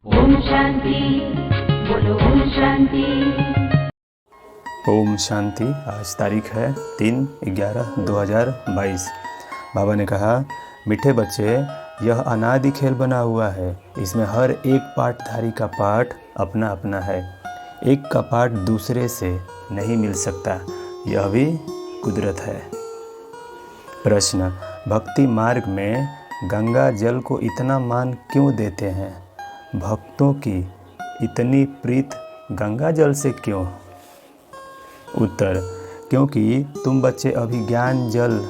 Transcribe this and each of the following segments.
ओम शांति। बोलो ओम शांति। ओम शांति। आज तारीख है 3/11/2022। बाबा ने कहा, मीठे बच्चे, यह अनादि खेल बना हुआ है। इसमें हर एक पाठधारी का पाठ अपना अपना है। एक का पाठ दूसरे से नहीं मिल सकता, यह भी कुदरत है। प्रश्न: भक्ति मार्ग में गंगा जल को इतना मान क्यों देते हैं? भक्तों की इतनी प्रीत गंगा जल से क्यों? उत्तर: क्योंकि तुम बच्चे अभी ज्ञान जल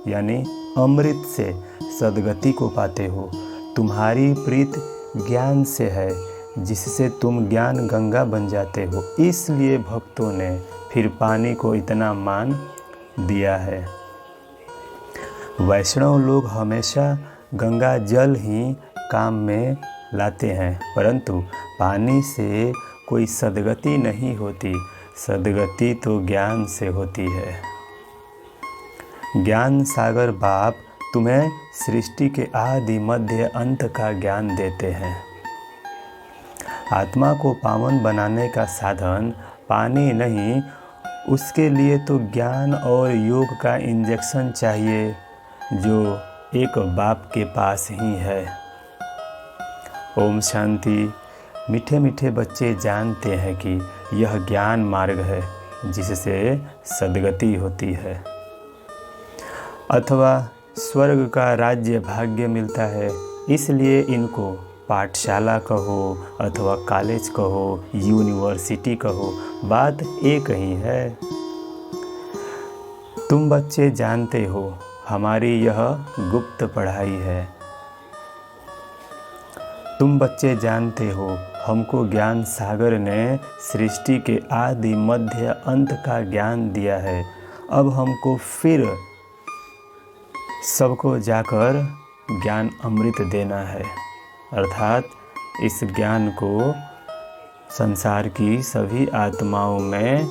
यानी अमृत से सद्गति को पाते हो। तुम्हारी प्रीत ज्ञान से है, जिससे तुम ज्ञान गंगा बन जाते हो। इसलिए भक्तों ने फिर पानी को इतना मान दिया है। वैष्णव लोग हमेशा गंगा जल ही काम में लाते हैं, परंतु पानी से कोई सद्गति नहीं होती। सद्गति तो ज्ञान से होती है। ज्ञान सागर बाप तुम्हें सृष्टि के आदि मध्य अंत का ज्ञान देते हैं। आत्मा को पावन बनाने का साधन पानी नहीं, उसके लिए तो ज्ञान और योग का इंजेक्शन चाहिए, जो एक बाप के पास ही है। ओम शांति। मीठे मीठे बच्चे जानते हैं कि यह ज्ञान मार्ग है, जिससे सद्गति होती है अथवा स्वर्ग का राज्य भाग्य मिलता है। इसलिए इनको पाठशाला कहो अथवा कॉलेज कहो, यूनिवर्सिटी कहो, बात एक ही है। तुम बच्चे जानते हो, हमारी यह गुप्त पढ़ाई है। तुम बच्चे जानते हो, हमको ज्ञान सागर ने सृष्टि के आदि मध्य अंत का ज्ञान दिया है। अब हमको फिर सबको जाकर ज्ञान अमृत देना है, अर्थात इस ज्ञान को संसार की सभी आत्माओं में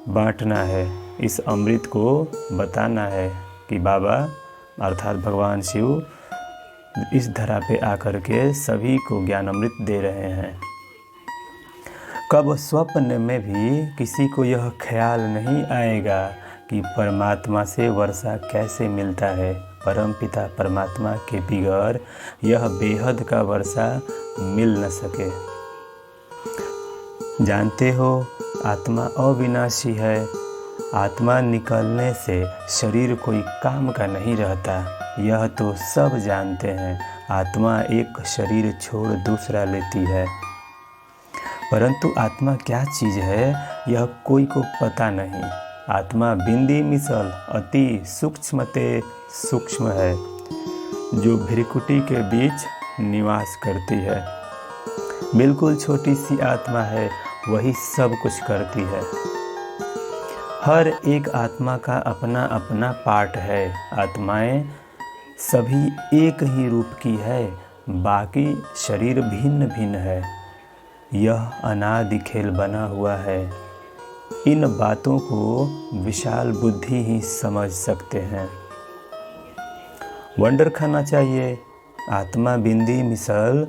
बांटना है। इस अमृत को बताना है कि बाबा अर्थात भगवान शिव इस धरा पे आकर के सभी को ज्ञान अमृत दे रहे हैं। कब स्वप्न में भी किसी को यह ख्याल नहीं आएगा कि परमात्मा से वर्षा कैसे मिलता है। परमपिता परमात्मा के बिगैर यह बेहद का वर्षा मिल न सके। जानते हो, आत्मा अविनाशी है। आत्मा निकलने से शरीर कोई काम का नहीं रहता, यह तो सब जानते हैं। आत्मा एक शरीर छोड़ दूसरा लेती है, परंतु आत्मा क्या चीज़ है यह कोई को पता नहीं। आत्मा बिंदी मिसल अति सूक्ष्मते सूक्ष्म है, जो भ्रिकुटी के बीच निवास करती है। बिल्कुल छोटी सी आत्मा है, वही सब कुछ करती है। हर एक आत्मा का अपना अपना पार्ट है। आत्माएं सभी एक ही रूप की है, बाकी शरीर भिन्न भिन्न है। यह अनादि खेल बना हुआ है। इन बातों को विशाल बुद्धि ही समझ सकते हैं। वंडर खाना चाहिए। आत्मा बिंदी मिसल,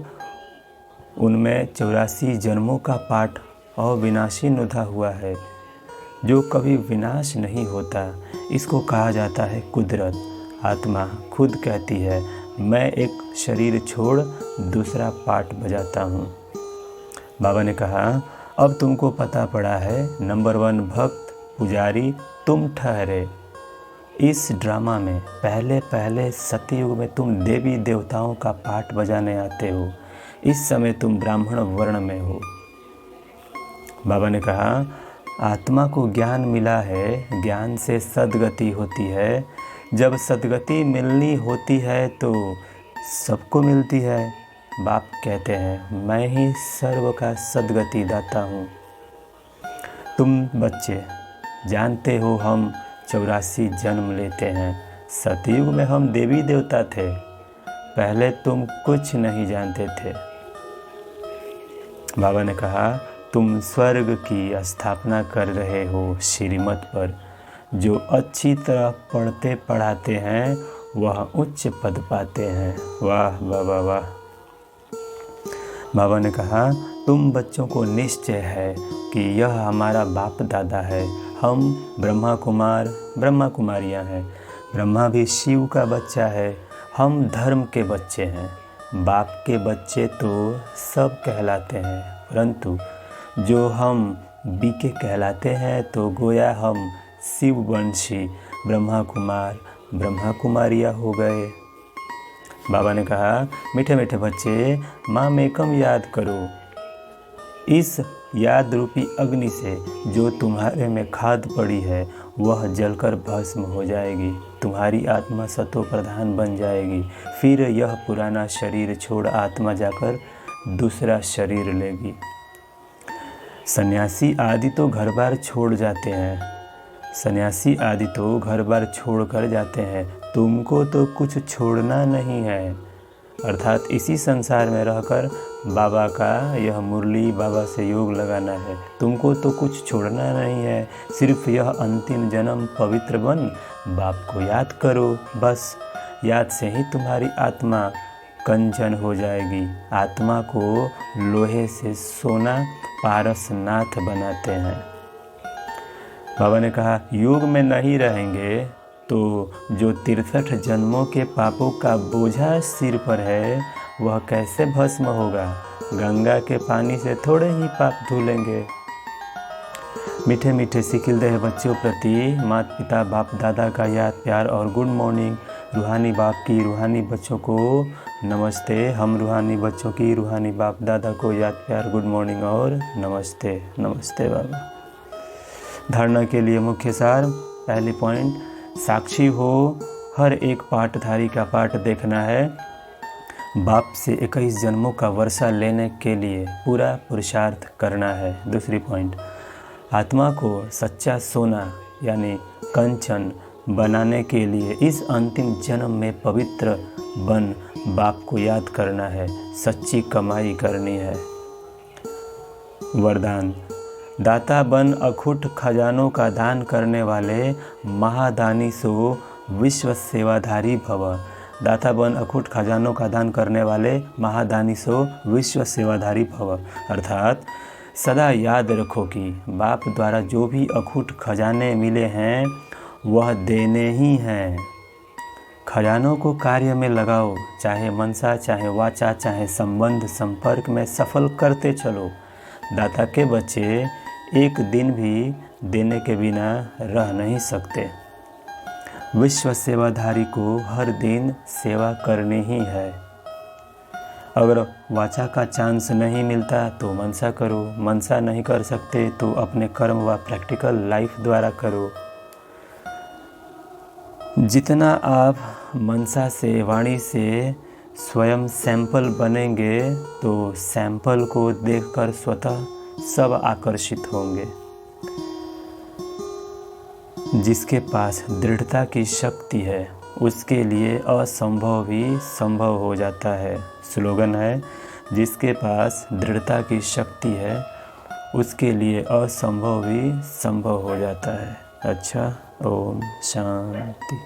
उनमें 84 जन्मों का पाठ अविनाशी नुधा हुआ है, जो कभी विनाश नहीं होता। इसको कहा जाता है कुदरत। आत्मा खुद कहती है, मैं एक शरीर छोड़ दूसरा पाठ बजाता हूँ। बाबा ने कहा, अब तुमको पता पड़ा है, नंबर 1 भक्त पुजारी तुम ठहरे। इस ड्रामा में पहले पहले सतयुग में तुम देवी देवताओं का पाठ बजाने आते हो। इस समय तुम ब्राह्मण वर्ण में हो। बाबा ने कहा, आत्मा को ज्ञान मिला है, ज्ञान से सद्गति होती है। जब सद्गति मिलनी होती है तो सबको मिलती है। बाप कहते हैं, मैं ही सर्व का सद्गति दाता हूँ। तुम बच्चे जानते हो, हम 84 जन्म लेते हैं। सतयुग में हम देवी देवता थे। पहले तुम कुछ नहीं जानते थे। बाबा ने कहा, तुम स्वर्ग की स्थापना कर रहे हो श्रीमत पर। जो अच्छी तरह पढ़ते पढ़ाते हैं वह उच्च पद पाते हैं। वाह वाह वाह वाह। बाबा ने कहा, तुम बच्चों को निश्चय है कि यह हमारा बाप दादा है। हम ब्रह्मा कुमार ब्रह्मा कुमारियाँ हैं। ब्रह्मा भी शिव का बच्चा है। हम धर्म के बच्चे हैं। बाप के बच्चे तो सब कहलाते हैं, परंतु जो हम बीके कहलाते हैं तो गोया हम शिववंशी ब्रह्मा कुमार ब्रह्मा कुमारियाँ हो गए। बाबा ने कहा, मीठे मीठे बच्चे, माँ मेकम याद करो। इस याद रूपी अग्नि से जो तुम्हारे में खाद पड़ी है वह जलकर भस्म हो जाएगी। तुम्हारी आत्मा सतो प्रधान बन जाएगी। फिर यह पुराना शरीर छोड़ आत्मा जाकर दूसरा शरीर लेगी। सन्यासी आदि तो घर बार छोड़ जाते हैं। सन्यासी आदि तो घर बार छोड़ कर जाते हैं। तुमको तो कुछ छोड़ना नहीं है, अर्थात इसी संसार में रहकर बाबा का यह मुरली बाबा से योग लगाना है। तुमको तो कुछ छोड़ना नहीं है, सिर्फ यह अंतिम जन्म पवित्र बन बाप को याद करो। बस याद से ही तुम्हारी आत्मा कंचन हो जाएगी। आत्मा को लोहे से सोना पारसनाथ बनाते हैं। बाबा ने कहा, योग में नहीं रहेंगे तो जो 63 जन्मों के पापों का बोझा सिर पर है वह कैसे भस्म होगा। गंगा के पानी से थोड़े ही पाप धुलेंगे। मीठे मीठे सिकिलदेह बच्चों प्रति माता पिता बाप दादा का याद प्यार और गुड मॉर्निंग। रूहानी बाप की रूहानी बच्चों को नमस्ते। हम रूहानी बच्चों की रूहानी बाप दादा को याद प्यार गुड मॉर्निंग और नमस्ते। नमस्ते बाबा। धारणा के लिए मुख्य सार। पहली पॉइंट, साक्षी हो, हर एक पाठधारी का पाठ देखना है। बाप से 21 जन्मों का वर्षा लेने के लिए पूरा पुरुषार्थ करना है। दूसरी पॉइंट, आत्मा को सच्चा सोना यानी कंचन बनाने के लिए इस अंतिम जन्म में पवित्र बन बाप को याद करना है। सच्ची कमाई करनी है। वरदान, दाता बन अखुट खजानों का दान करने वाले महादानी सो विश्व सेवाधारी भव। दाता बन अखुट खजानों का दान करने वाले महादानी सो विश्व सेवाधारी भव, अर्थात सदा याद रखो कि बाप द्वारा जो भी अखुट खजाने मिले हैं वह देने ही हैं। खजानों को कार्य में लगाओ, चाहे मनसा चाहे वाचा चाहे संबंध संपर्क में सफल करते चलो। दाता के बच्चे एक दिन भी देने के बिना रह नहीं सकते। विश्व सेवाधारी को हर दिन सेवा करनी ही है। अगर वाचा का चांस नहीं मिलता तो मनसा करो। मनसा नहीं कर सकते तो अपने कर्म व प्रैक्टिकल लाइफ द्वारा करो। जितना आप मनसा से वाणी से स्वयं सैंपल बनेंगे तो सैंपल को देखकर स्वतः सब आकर्षित होंगे। जिसके पास दृढ़ता की शक्ति है उसके लिए असंभव भी संभव हो जाता है। स्लोगन है, जिसके पास दृढ़ता की शक्ति है उसके लिए असंभव भी संभव हो जाता है। अच्छा, ओम शांति।